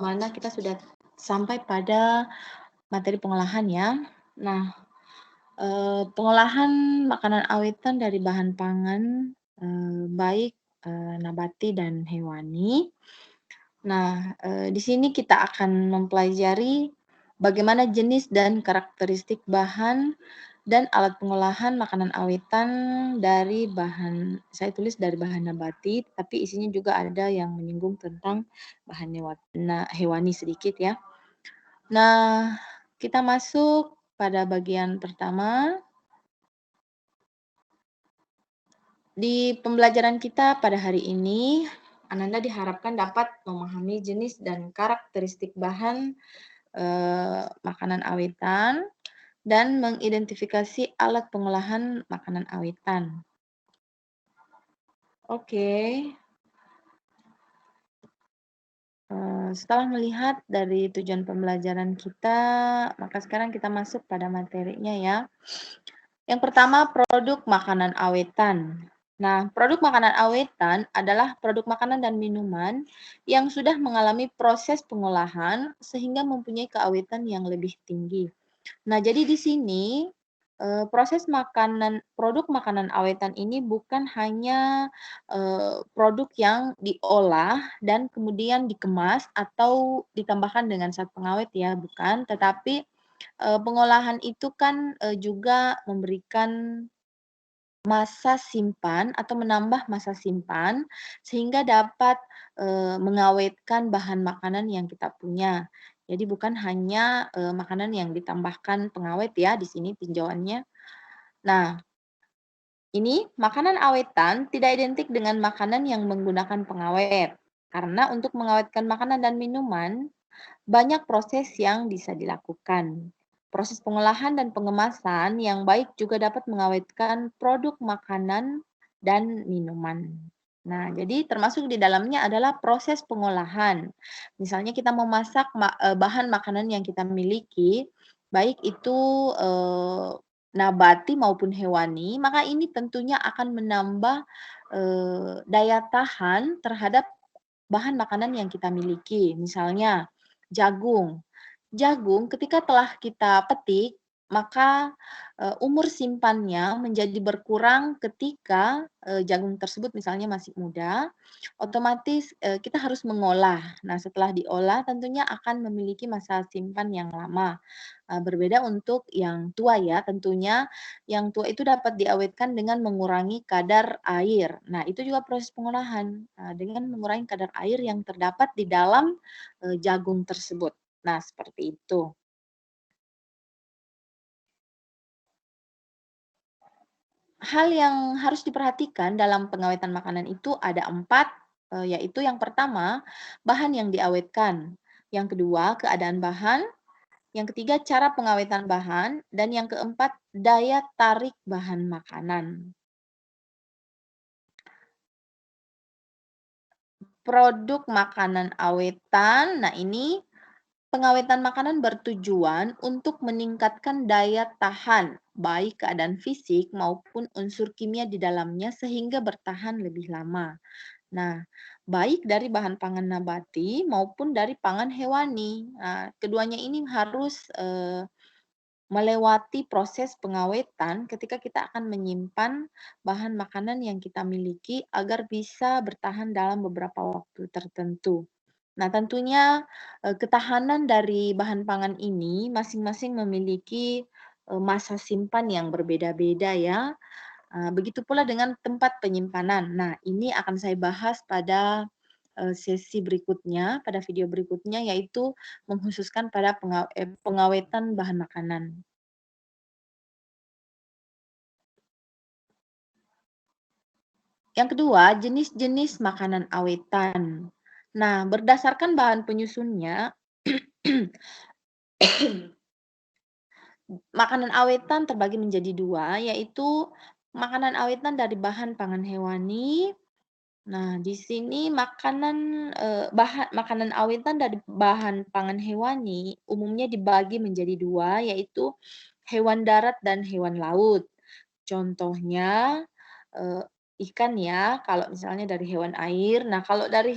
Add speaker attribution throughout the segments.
Speaker 1: mana kita sudah sampai pada materi pengolahan ya. Nah, pengolahan makanan awetan dari bahan pangan, baik, nabati dan hewani. Nah, di sini kita akan mempelajari bagaimana jenis dan karakteristik bahan dan alat pengolahan makanan awetan dari bahan saya tulis dari bahan nabati, tapi isinya juga ada yang menyinggung tentang bahan hewani sedikit ya. Nah, kita masuk pada bagian pertama. Di pembelajaran kita pada hari ini, Ananda diharapkan dapat memahami jenis dan karakteristik bahan makanan awetan dan mengidentifikasi alat pengolahan makanan awetan. Oke. Setelah melihat dari tujuan pembelajaran kita, maka sekarang kita masuk pada materinya ya. Yang pertama, produk makanan awetan. Nah, produk makanan awetan adalah produk makanan dan minuman yang sudah mengalami proses pengolahan sehingga mempunyai keawetan yang lebih tinggi. Nah, jadi di sini, proses produk makanan awetan ini bukan hanya, produk yang diolah dan kemudian dikemas atau ditambahkan dengan zat pengawet ya, bukan. Tetapi, pengolahan itu kan, juga memberikan masa simpan atau menambah masa simpan sehingga dapat, mengawetkan bahan makanan yang kita punya. Jadi bukan hanya, makanan yang ditambahkan pengawet ya di sini tinjauannya. Nah, ini makanan awetan tidak identik dengan makanan yang menggunakan pengawet. Karena untuk mengawetkan makanan dan minuman, banyak proses yang bisa dilakukan. Proses pengolahan dan pengemasan yang baik juga dapat mengawetkan produk makanan dan minuman. Nah, jadi termasuk di dalamnya adalah proses pengolahan. Misalnya kita memasak bahan makanan yang kita miliki, baik itu nabati maupun hewani, maka ini tentunya akan menambah daya tahan terhadap bahan makanan yang kita miliki. Misalnya jagung. Jagung ketika telah kita petik, maka, umur simpannya menjadi berkurang ketika, jagung tersebut misalnya masih muda, otomatis, kita harus mengolah. Nah, setelah diolah tentunya akan memiliki masa simpan yang lama, berbeda untuk yang tua ya, tentunya yang tua itu dapat diawetkan dengan mengurangi kadar air. Nah, itu juga proses pengolahan, dengan mengurangi kadar air yang terdapat di dalam, jagung tersebut. Nah, seperti itu. Hal yang harus diperhatikan dalam pengawetan makanan itu ada 4, yaitu yang pertama, bahan yang diawetkan, yang kedua, keadaan bahan, yang ketiga, cara pengawetan bahan, dan yang keempat, daya tarik bahan makanan. Produk makanan awetan, nah ini pengawetan makanan bertujuan untuk meningkatkan daya tahan, baik keadaan fisik maupun unsur kimia di dalamnya sehingga bertahan lebih lama. Nah, baik dari bahan pangan nabati maupun dari pangan hewani. Nah, keduanya ini harus, melewati proses pengawetan ketika kita akan menyimpan bahan makanan yang kita miliki agar bisa bertahan dalam beberapa waktu tertentu. Nah, tentunya, ketahanan dari bahan pangan ini masing-masing memiliki, masa simpan yang berbeda-beda ya, begitu pula dengan tempat penyimpanan. Nah, ini akan saya bahas pada, sesi berikutnya, pada video berikutnya, yaitu mengkhususkan pada pengawetan bahan makanan. Yang kedua, jenis-jenis makanan awetan. Nah, berdasarkan bahan penyusunnya, makanan awetan terbagi menjadi 2, yaitu makanan awetan dari bahan pangan hewani. Nah, di sini makanan awetan dari bahan pangan hewani umumnya dibagi menjadi 2, yaitu hewan darat dan hewan laut. Contohnya, eee, ikan ya, kalau misalnya dari hewan air. Nah, kalau dari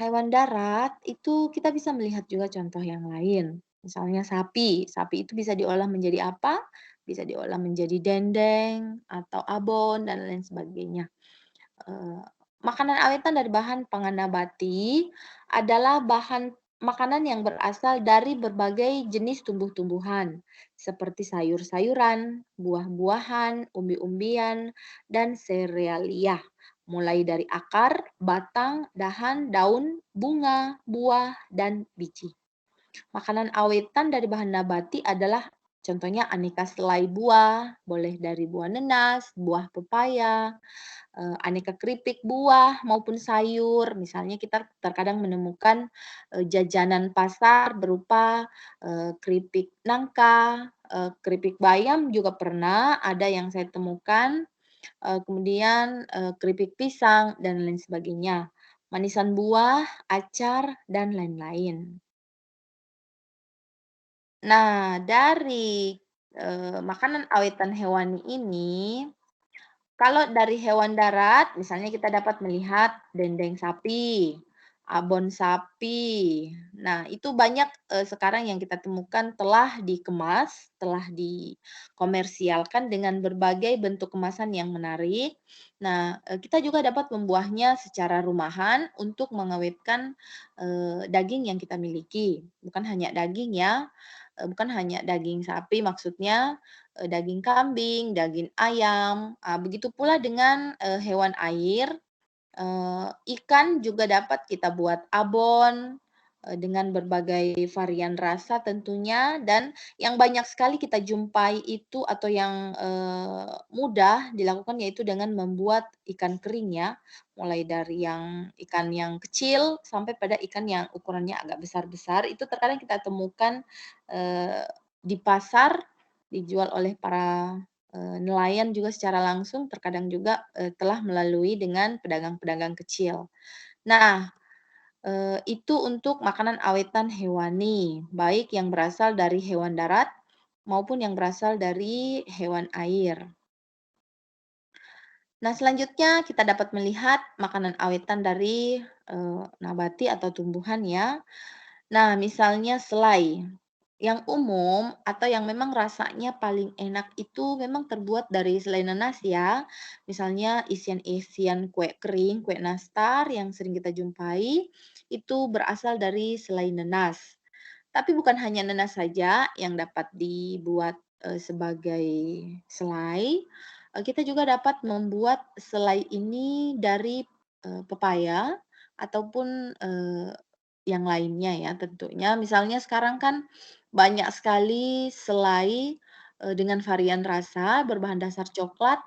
Speaker 1: Hewan darat itu kita bisa melihat juga contoh yang lain. Misalnya sapi. Sapi itu bisa diolah menjadi apa? Bisa diolah menjadi dendeng atau abon dan lain sebagainya. Eee, Makanan awetan dari bahan pangan nabati adalah bahan makanan yang berasal dari berbagai jenis tumbuh-tumbuhan, seperti sayur-sayuran, buah-buahan, umbi-umbian, dan serealia, mulai dari akar, batang, dahan, daun, bunga, buah, dan biji. Makanan awetan dari bahan nabati adalah contohnya aneka selai buah, boleh dari buah nenas, buah pepaya, aneka keripik buah maupun sayur. Misalnya kita terkadang menemukan, jajanan pasar berupa, keripik nangka, keripik bayam juga pernah ada yang saya temukan, kemudian, keripik pisang dan lain sebagainya, manisan buah, acar, dan lain-lain. Nah, dari, makanan awetan hewani ini, kalau dari hewan darat, misalnya kita dapat melihat dendeng sapi, abon sapi. Nah, itu banyak, sekarang yang kita temukan telah dikemas, telah dikomersialkan dengan berbagai bentuk kemasan yang menarik. Nah, kita juga dapat membuahnya secara rumahan untuk mengawetkan, daging yang kita miliki. Bukan hanya daging ya, bukan hanya daging sapi maksudnya, daging kambing, daging ayam, begitu pula dengan, hewan air, ikan juga dapat kita buat abon, dengan berbagai varian rasa tentunya dan yang banyak sekali kita jumpai itu atau yang, mudah dilakukan yaitu dengan membuat ikan kering ya, mulai dari yang ikan yang kecil sampai pada ikan yang ukurannya agak besar-besar, itu terkadang kita temukan, di pasar, dijual oleh para, nelayan juga secara langsung, terkadang juga, telah melalui dengan pedagang-pedagang kecil. Nah, itu untuk makanan awetan hewani, baik yang berasal dari hewan darat maupun yang berasal dari hewan air. Nah, selanjutnya kita dapat melihat makanan awetan dari, nabati atau tumbuhan ya. Nah, misalnya selai. Yang umum atau yang memang rasanya paling enak itu memang terbuat dari selai nanas ya. Misalnya isian-isian kue kering, kue nastar yang sering kita jumpai, itu berasal dari selai nanas. Tapi bukan hanya nanas saja yang dapat dibuat, sebagai selai, kita juga dapat membuat selai ini dari, pepaya ataupun, yang lainnya ya tentunya. Misalnya sekarang kan banyak sekali selai, dengan varian rasa berbahan dasar coklat.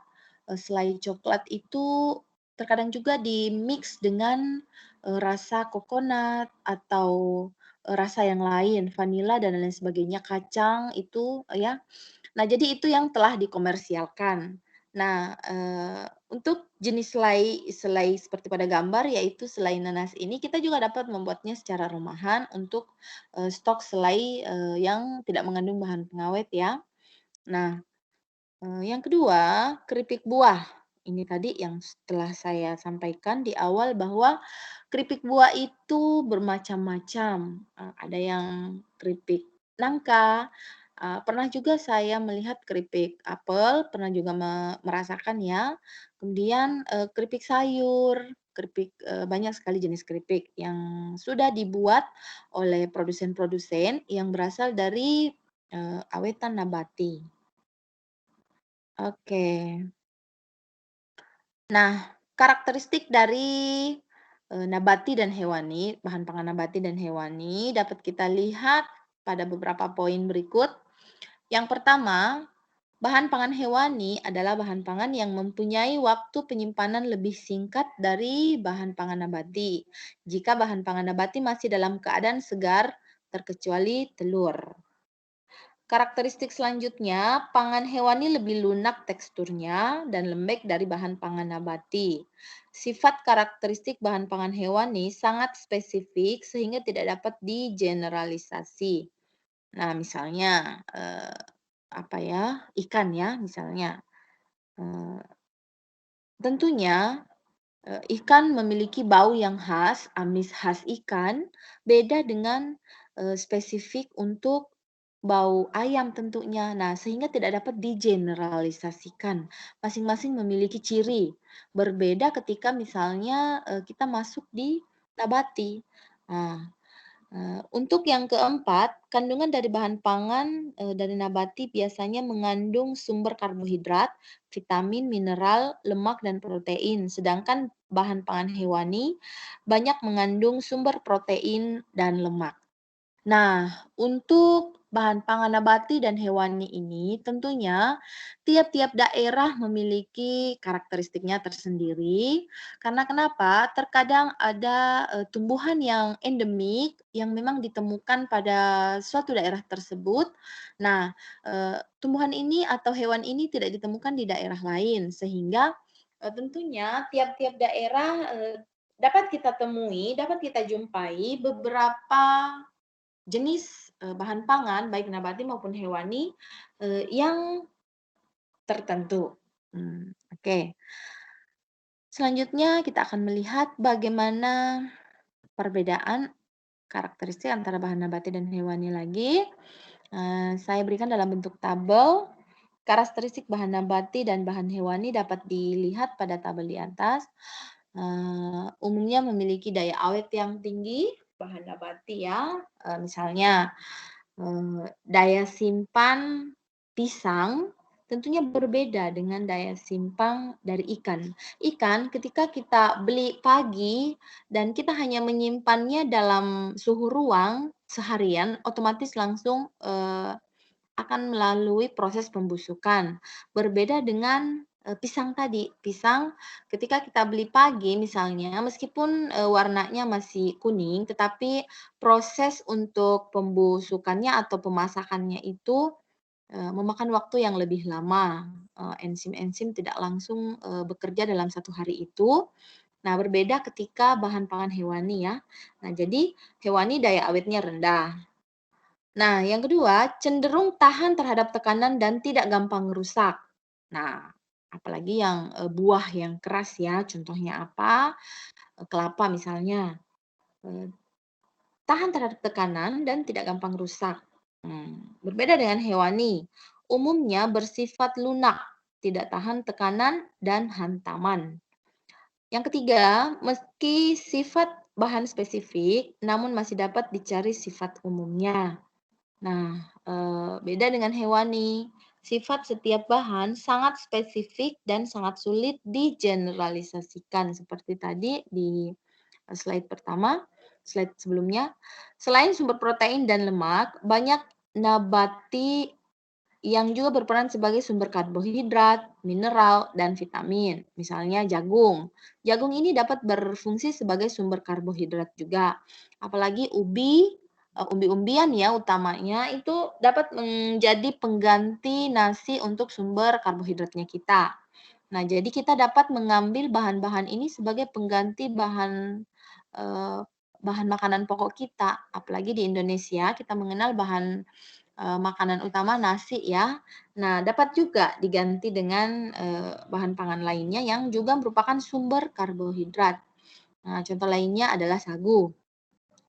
Speaker 1: Selai coklat itu terkadang juga di-mix dengan, rasa kokonat atau, rasa yang lain, vanila dan lain sebagainya, kacang itu, ya. Nah, jadi itu yang telah dikomersialkan. Nah, untuk jenis selai selai seperti pada gambar, yaitu selai nanas ini, kita juga dapat membuatnya secara rumahan untuk, stok selai, yang tidak mengandung bahan pengawet ya. Nah, yang kedua, keripik buah. Ini tadi yang setelah saya sampaikan di awal bahwa keripik buah itu bermacam-macam, ada yang keripik nangka, pernah juga saya melihat keripik apel, pernah juga merasakan ya. Kemudian, keripik sayur, keripik banyak sekali jenis keripik yang sudah dibuat oleh produsen-produsen yang berasal dari, awetan nabati. Oke. Nah, karakteristik dari, nabati dan hewani, bahan pangan nabati dan hewani dapat kita lihat pada beberapa poin berikut. Yang pertama, bahan pangan hewani adalah bahan pangan yang mempunyai waktu penyimpanan lebih singkat dari bahan pangan nabati. Jika bahan pangan nabati masih dalam keadaan segar, terkecuali telur. Karakteristik selanjutnya, pangan hewani lebih lunak teksturnya dan lembek dari bahan pangan nabati. Sifat karakteristik bahan pangan hewani sangat spesifik sehingga tidak dapat digeneralisasi. Nah, misalnya apa ya, ikan ya misalnya. Eh, Tentunya Ikan memiliki bau yang khas, amis khas ikan, beda dengan, spesifik untuk bau ayam tentunya. Nah, sehingga tidak dapat digeneralisasikan. Masing-masing memiliki ciri, berbeda ketika misalnya, kita masuk di nabati. Nah, untuk yang keempat, kandungan dari bahan pangan, dari nabati biasanya mengandung sumber karbohidrat, vitamin, mineral, lemak, dan protein. Sedangkan bahan pangan hewani banyak mengandung sumber protein dan lemak. Nah, untuk bahan pangan nabati dan hewani ini tentunya tiap-tiap daerah memiliki karakteristiknya tersendiri. Karena kenapa? Terkadang ada tumbuhan yang endemik yang memang ditemukan pada suatu daerah tersebut. Nah, tumbuhan ini atau hewan ini tidak ditemukan di daerah lain sehingga tentunya tiap-tiap daerah dapat kita temui, dapat kita jumpai beberapa jenis, bahan pangan baik nabati maupun hewani, yang tertentu. Oke. Selanjutnya kita akan melihat bagaimana perbedaan karakteristik antara bahan nabati dan hewani lagi. Saya berikan dalam bentuk tabel. Karakteristik bahan nabati dan bahan hewani dapat dilihat pada tabel di atas. Umumnya memiliki daya awet yang tinggi, bahan nabati ya, misalnya daya simpan pisang tentunya berbeda dengan daya simpan dari ikan. Ikan ketika kita beli pagi dan kita hanya menyimpannya dalam suhu ruang seharian, otomatis langsung, akan melalui proses pembusukan. Berbeda dengan, pisang tadi. Pisang ketika kita beli pagi misalnya, meskipun, warnanya masih kuning, tetapi proses untuk pembusukannya atau pemasakannya itu, memakan waktu yang lebih lama. Enzim-enzim tidak langsung, bekerja dalam satu hari itu. Nah, berbeda ketika bahan pangan hewani ya. Nah, jadi hewani daya awetnya rendah. Nah, yang kedua, cenderung tahan terhadap tekanan dan tidak gampang rusak. Nah, apalagi yang, buah yang keras ya, contohnya apa, kelapa misalnya, eee, tahan terhadap tekanan dan tidak gampang rusak. Berbeda dengan hewani, umumnya bersifat lunak, tidak tahan tekanan dan hantaman. Yang ketiga, meski sifat bahan spesifik, namun masih dapat dicari sifat umumnya. Nah, beda dengan hewani. Sifat setiap bahan sangat spesifik dan sangat sulit digeneralisasikan seperti tadi di slide pertama, slide sebelumnya. Selain sumber protein dan lemak, banyak nabati yang juga berperan sebagai sumber karbohidrat, mineral, dan vitamin. Misalnya jagung. Jagung ini dapat berfungsi sebagai sumber karbohidrat juga. Apalagi ubi, umbi-umbian ya utamanya itu dapat menjadi pengganti nasi untuk sumber karbohidratnya kita. Nah, jadi kita dapat mengambil bahan-bahan ini sebagai pengganti eee, bahan makanan pokok kita. Apalagi di Indonesia kita mengenal bahan makanan utama nasi ya. Nah, dapat juga diganti dengan, bahan pangan lainnya yang juga merupakan sumber karbohidrat. Nah, contoh lainnya adalah sagu.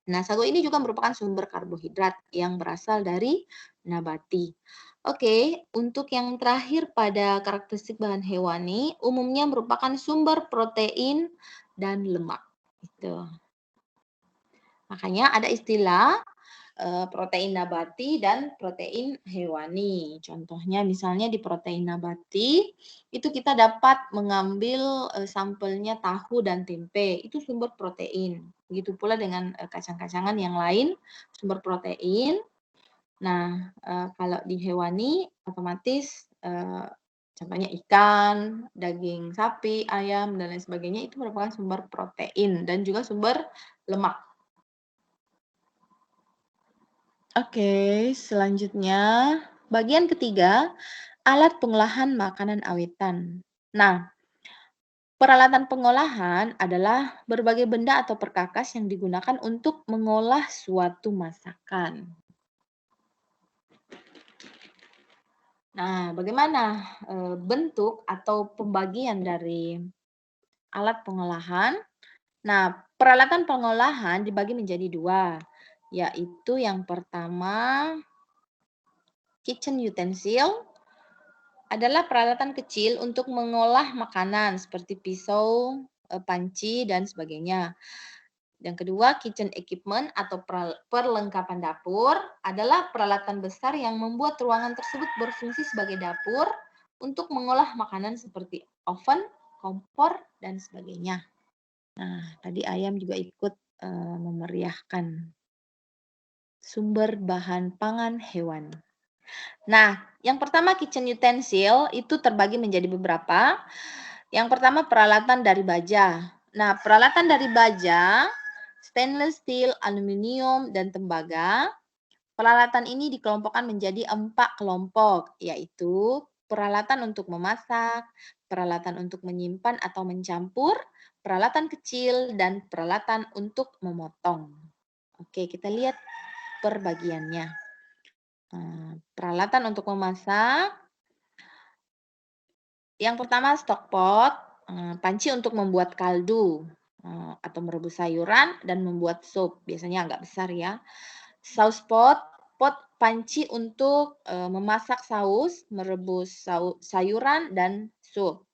Speaker 1: Nah, sagu ini juga merupakan sumber karbohidrat yang berasal dari nabati. Oke, untuk yang terakhir pada karakteristik bahan hewani, umumnya merupakan sumber protein dan lemak. Itu. Makanya ada istilah protein nabati dan protein hewani. Contohnya misalnya di protein nabati, itu kita dapat mengambil, sampelnya tahu dan tempe, itu sumber protein. Begitu pula dengan, kacang-kacangan yang lain, sumber protein. Nah, kalau di hewani otomatis, contohnya ikan, daging sapi, ayam, dan lain sebagainya itu merupakan sumber protein dan juga sumber lemak. Oke, selanjutnya bagian ketiga, alat pengolahan makanan awetan. Nah, peralatan pengolahan adalah berbagai benda atau perkakas yang digunakan untuk mengolah suatu masakan. Nah, bagaimana bentuk atau pembagian dari alat pengolahan. Nah, peralatan pengolahan dibagi menjadi 2, yaitu yang pertama kitchen utensil adalah peralatan kecil untuk mengolah makanan seperti pisau, panci, dan sebagainya. Yang kedua, kitchen equipment atau perlengkapan dapur adalah peralatan besar yang membuat ruangan tersebut berfungsi sebagai dapur untuk mengolah makanan seperti oven, kompor, dan sebagainya. Nah, tadi ayam juga ikut memeriahkan sumber bahan pangan hewan. Nah, yang pertama kitchen utensil itu terbagi menjadi beberapa. Yang pertama peralatan dari baja. Nah, peralatan dari baja, stainless steel, aluminium, dan tembaga. Peralatan ini dikelompokkan menjadi 4 kelompok, yaitu peralatan untuk memasak, peralatan untuk menyimpan atau mencampur, peralatan kecil, dan peralatan untuk memotong. Oke, kita lihat perbagiannya. Peralatan untuk memasak, yang pertama stock pot, panci untuk membuat kaldu, atau merebus sayuran dan membuat sup, biasanya agak besar ya. Saus pot, pot panci untuk, memasak saus, merebus sayuran dan sup.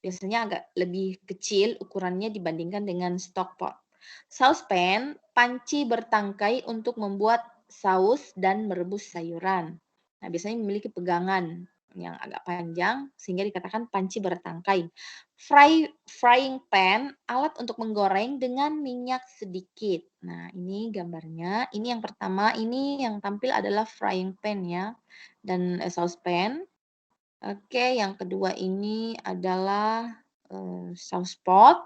Speaker 1: Biasanya agak lebih kecil ukurannya dibandingkan dengan stock pot. Saucepan, panci bertangkai untuk membuat saus dan merebus sayuran. Nah, biasanya memiliki pegangan yang agak panjang sehingga dikatakan panci bertangkai. Frying pan, alat untuk menggoreng dengan minyak sedikit. Nah, ini gambarnya. Ini yang pertama, ini yang tampil adalah frying pan ya, dan saucepan. Oke, yang kedua ini adalah, sauce pot.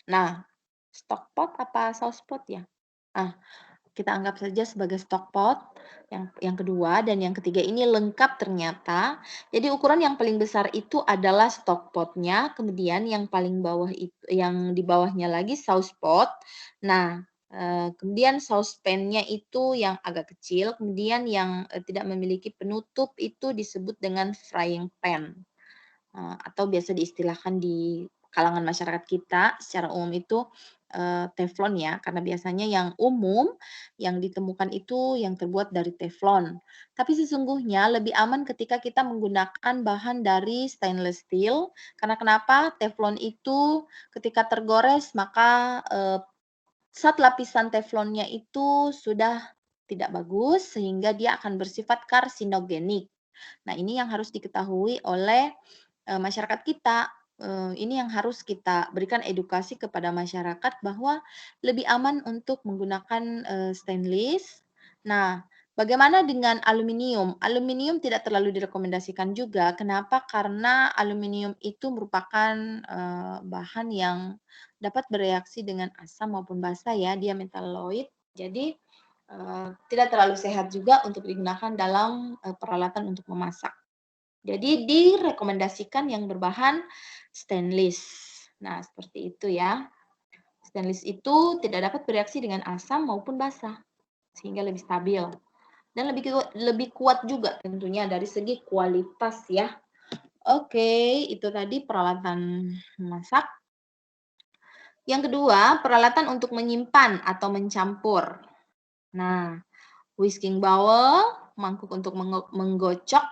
Speaker 1: Nah, stock pot apa sauce pot ya? Ah, kita anggap saja sebagai stock pot yang kedua dan yang ketiga ini lengkap ternyata. Jadi ukuran yang paling besar itu adalah stock pot-nya, kemudian yang paling bawah yang di bawahnya lagi sauce pot. Nah, kemudian saucepan-nya itu yang agak kecil, kemudian yang, tidak memiliki penutup itu disebut dengan frying pan. Atau biasa diistilahkan di kalangan masyarakat kita secara umum itu, teflon ya, karena biasanya yang umum yang ditemukan itu yang terbuat dari teflon. Tapi sesungguhnya lebih aman ketika kita menggunakan bahan dari stainless steel, karena kenapa? Teflon itu ketika tergores maka, zat lapisan teflonnya itu sudah tidak bagus sehingga dia akan bersifat karsinogenik. Nah, ini yang harus diketahui oleh, masyarakat kita, ini yang harus kita berikan edukasi kepada masyarakat bahwa lebih aman untuk menggunakan, stainless. Nah, bagaimana dengan aluminium? Aluminium tidak terlalu direkomendasikan juga, kenapa? Karena aluminium itu merupakan, bahan yang dapat bereaksi dengan asam maupun basa ya, dia metaloid. Jadi, tidak terlalu sehat juga untuk digunakan dalam, peralatan untuk memasak. Jadi direkomendasikan yang berbahan stainless. Nah, seperti itu ya. Stainless itu tidak dapat bereaksi dengan asam maupun basa, sehingga lebih stabil dan lebih kuat juga tentunya dari segi kualitas ya. Oke, itu tadi peralatan memasak. Yang kedua, peralatan untuk menyimpan atau mencampur. Nah, whisking bowl, mangkuk untuk menggocok,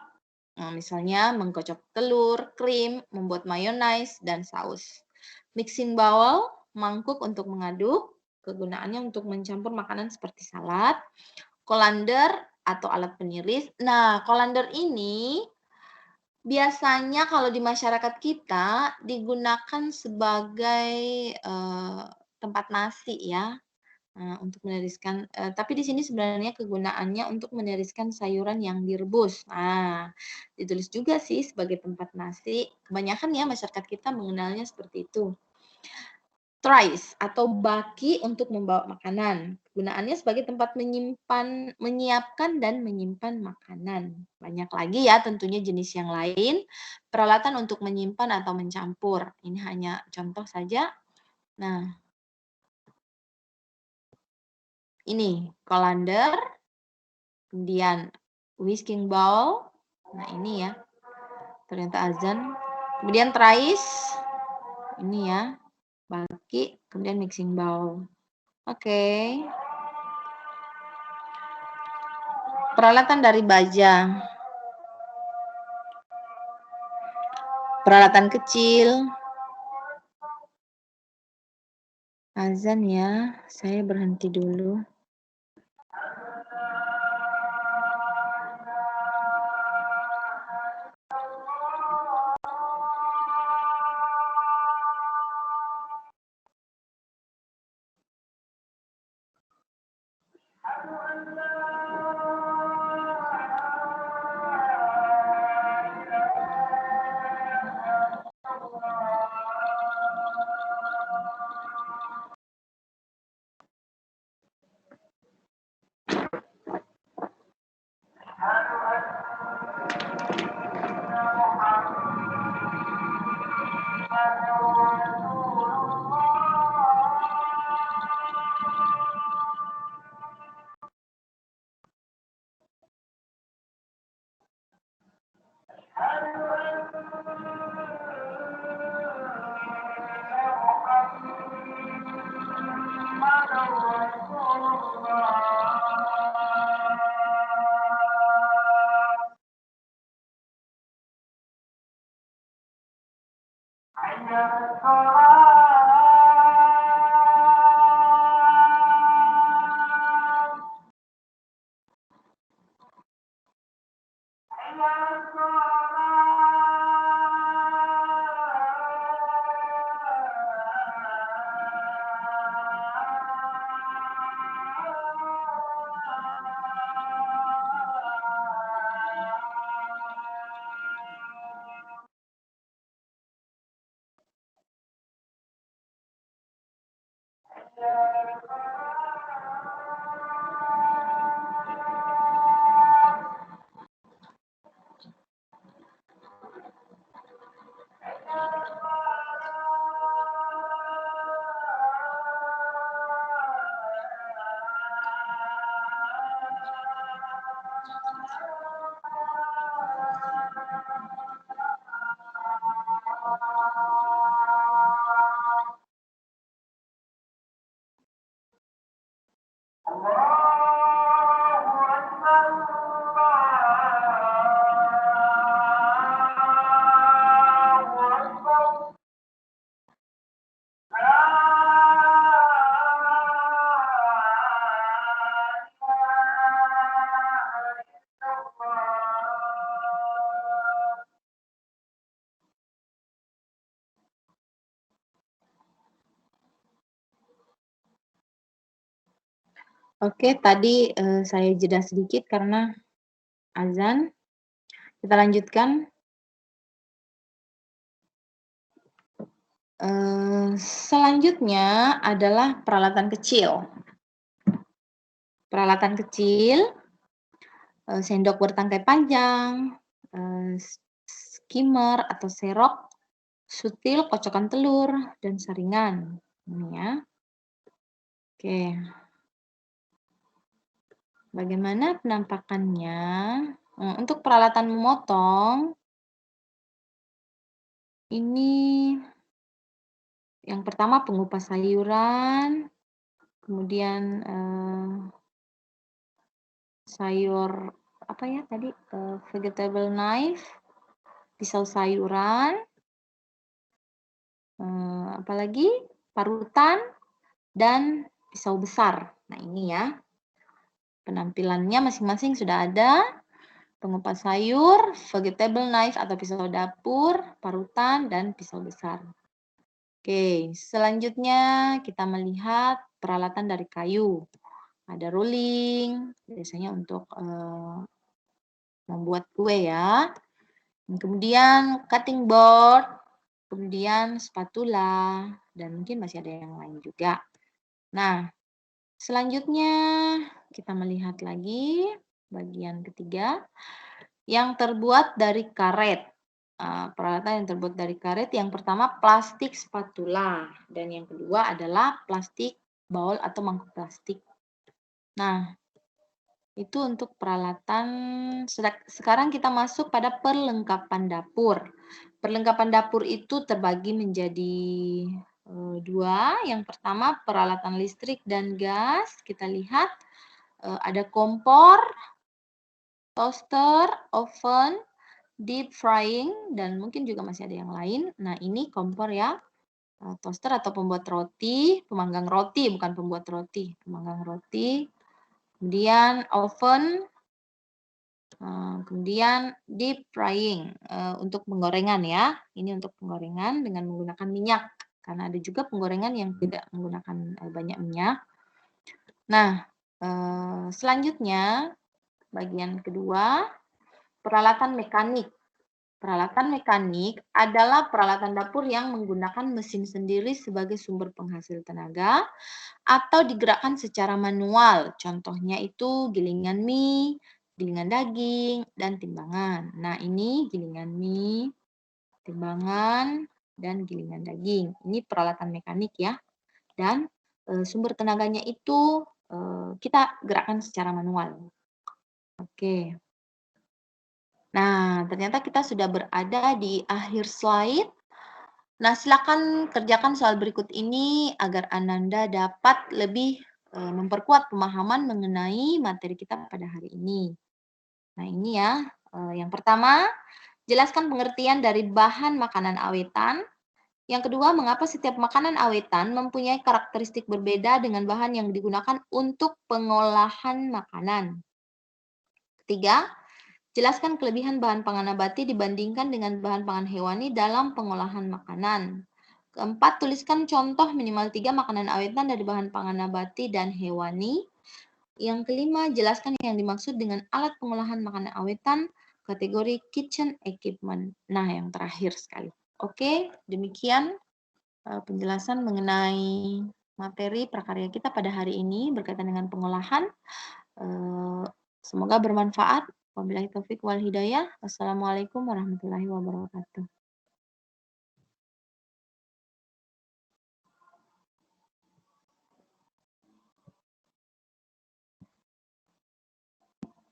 Speaker 1: misalnya menggocok telur, krim, membuat mayonnaise, dan saus. Mixing bowl, mangkuk untuk mengaduk, kegunaannya untuk mencampur makanan seperti salad. Colander atau alat peniris. Nah, colander ini biasanya kalau di masyarakat kita digunakan sebagai, tempat nasi ya. Untuk meniriskan tapi di sini sebenarnya kegunaannya untuk meniriskan sayuran yang direbus. Nah, ditulis juga sih sebagai tempat nasi, kebanyakan ya masyarakat kita mengenalnya seperti itu. Trays atau baki untuk membawa makanan, kegunaannya sebagai tempat menyiapkan dan menyimpan makanan. Banyak lagi ya tentunya jenis yang lain, peralatan untuk menyimpan atau mencampur. Ini hanya contoh saja. Nah, ini colander, kemudian whisking bowl, nah ini ya, ternyata azan. Kemudian trays, Ini ya, baki, kemudian mixing bowl. Oke. Peralatan dari baja. Peralatan kecil. Azan ya, saya berhenti dulu. Oke, tadi saya jeda sedikit karena azan. Kita lanjutkan. Selanjutnya adalah peralatan kecil. Peralatan kecil, sendok bertangkai panjang, skimmer atau serok, sutil, kocokan telur, dan saringan. Ini ya. Oke. Bagaimana penampakannya? Untuk peralatan memotong, ini yang pertama pengupas sayuran, kemudian sayur apa ya tadi, vegetable knife, pisau sayuran, apalagi parutan dan pisau besar. Nah ini ya, penampilannya masing-masing sudah ada. Pengupas sayur, vegetable knife atau pisau dapur, parutan, dan pisau besar. Oke, selanjutnya kita melihat peralatan dari kayu. Ada ruling, biasanya untuk membuat kue ya. Kemudian cutting board, kemudian spatula, dan mungkin masih ada yang lain juga. Nah, selanjutnya kita melihat lagi bagian ketiga yang terbuat dari karet. Peralatan yang terbuat dari karet, yang pertama plastik spatula, dan yang kedua adalah plastik bowl atau mangkuk plastik. Nah, itu untuk peralatan. Sekarang kita masuk pada perlengkapan dapur. perlengkapan dapur itu terbagi menjadi, 2. Yang pertama peralatan listrik dan gas. Kita lihat, ada kompor, toaster, oven, deep frying, dan mungkin juga masih ada yang lain. Nah, ini kompor ya, toaster atau pembuat roti, pemanggang roti, bukan pembuat roti, pemanggang roti. Kemudian oven, kemudian deep frying, untuk penggorengan ya. Ini untuk penggorengan dengan menggunakan minyak, karena ada juga penggorengan yang tidak menggunakan, banyak minyak. Nah, selanjutnya bagian kedua, peralatan mekanik. Peralatan mekanik adalah peralatan dapur yang menggunakan mesin sendiri sebagai sumber penghasil tenaga atau digerakkan secara manual. Contohnya itu gilingan mie, gilingan daging, dan timbangan. Nah, ini gilingan mie, timbangan, dan gilingan daging. Ini peralatan mekanik ya. Dan sumber tenaganya itu kita gerakkan secara manual. Oke. Nah, ternyata kita sudah berada di akhir slide. Nah, silakan kerjakan soal berikut ini agar Ananda dapat lebih memperkuat pemahaman mengenai materi kita pada hari ini. Nah, ini ya. Yang pertama, jelaskan pengertian dari bahan makanan awetan. Yang kedua, mengapa setiap makanan awetan mempunyai karakteristik berbeda dengan bahan yang digunakan untuk pengolahan makanan. Ketiga, jelaskan kelebihan bahan pangan nabati dibandingkan dengan bahan pangan hewani dalam pengolahan makanan. Keempat, tuliskan contoh minimal 3 makanan awetan dari bahan pangan nabati dan hewani. Yang kelima, jelaskan yang dimaksud dengan alat pengolahan makanan awetan, kategori kitchen equipment. Nah, yang terakhir sekali. Oke, demikian penjelasan mengenai materi prakarya kita pada hari ini berkaitan dengan pengolahan. Semoga bermanfaat. Wabillahi taufik wal hidayah. Wassalamualaikum warahmatullahi wabarakatuh.